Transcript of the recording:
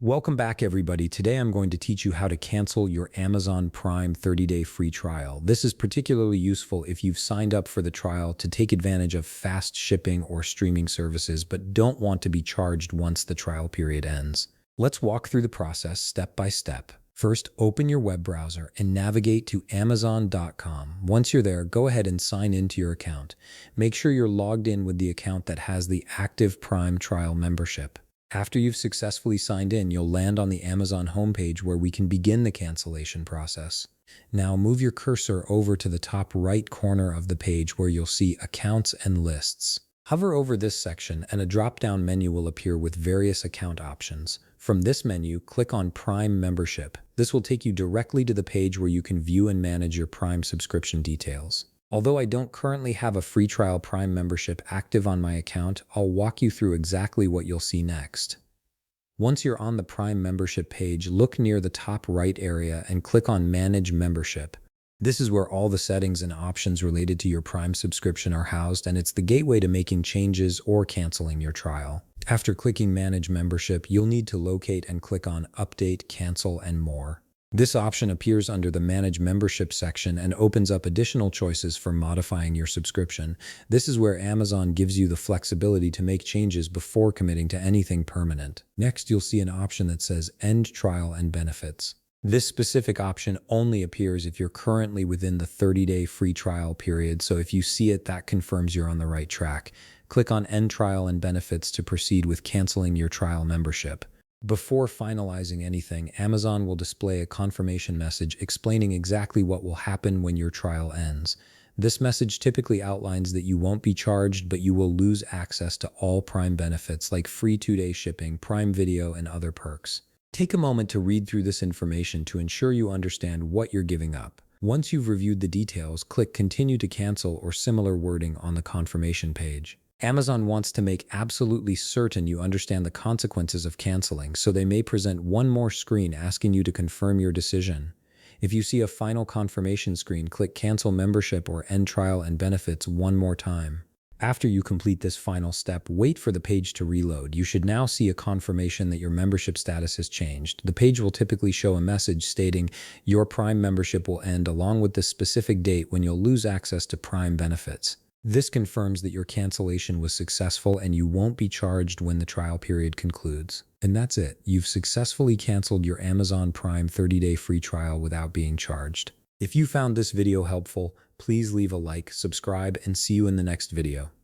Welcome back, everybody. Today I'm going to teach you how to cancel your Amazon Prime 30-day free trial. This is particularly useful if you've signed up for the trial to take advantage of fast shipping or streaming services, but don't want to be charged once the trial period ends. Let's walk through the process step by step. First, open your web browser and navigate to Amazon.com. Once you're there, go ahead and sign into your account. Make sure you're logged in with the account that has the active Prime trial membership. After you've successfully signed in, you'll land on the Amazon homepage where we can begin the cancellation process. Now move your cursor over to the top right corner of the page where you'll see Accounts and Lists. Hover over this section and a drop-down menu will appear with various account options. From this menu, click on Prime Membership. This will take you directly to the page where you can view and manage your Prime subscription details. Although I don't currently have a free trial Prime membership active on my account, I'll walk you through exactly what you'll see next. Once you're on the Prime membership page, look near the top right area and click on Manage Membership. This is where all the settings and options related to your Prime subscription are housed, and it's the gateway to making changes or canceling your trial. After clicking Manage Membership, you'll need to locate and click on Update, Cancel, and More. This option appears under the Manage Membership section and opens up additional choices for modifying your subscription. This is where Amazon gives you the flexibility to make changes before committing to anything permanent. Next, you'll see an option that says End Trial and Benefits. This specific option only appears if you're currently within the 30-day free trial period, so if you see it, that confirms you're on the right track. Click on End Trial and Benefits to proceed with canceling your trial membership. Before finalizing anything, Amazon will display a confirmation message explaining exactly what will happen when your trial ends. This message typically outlines that you won't be charged, but you will lose access to all Prime benefits like free 2-day shipping, Prime Video, and other perks. Take a moment to read through this information to ensure you understand what you're giving up. Once you've reviewed the details, click Continue to Cancel or similar wording on the confirmation page. Amazon wants to make absolutely certain you understand the consequences of canceling, so they may present one more screen asking you to confirm your decision. If you see a final confirmation screen, click Cancel Membership or End Trial and Benefits one more time. After you complete this final step, wait for the page to reload. You should now see a confirmation that your membership status has changed. The page will typically show a message stating your Prime membership will end along with the specific date when you'll lose access to Prime benefits. This confirms that your cancellation was successful and you won't be charged when the trial period concludes. And that's it. You've successfully canceled your Amazon Prime 30-day free trial without being charged. If you found this video helpful, please leave a like, subscribe, and see you in the next video.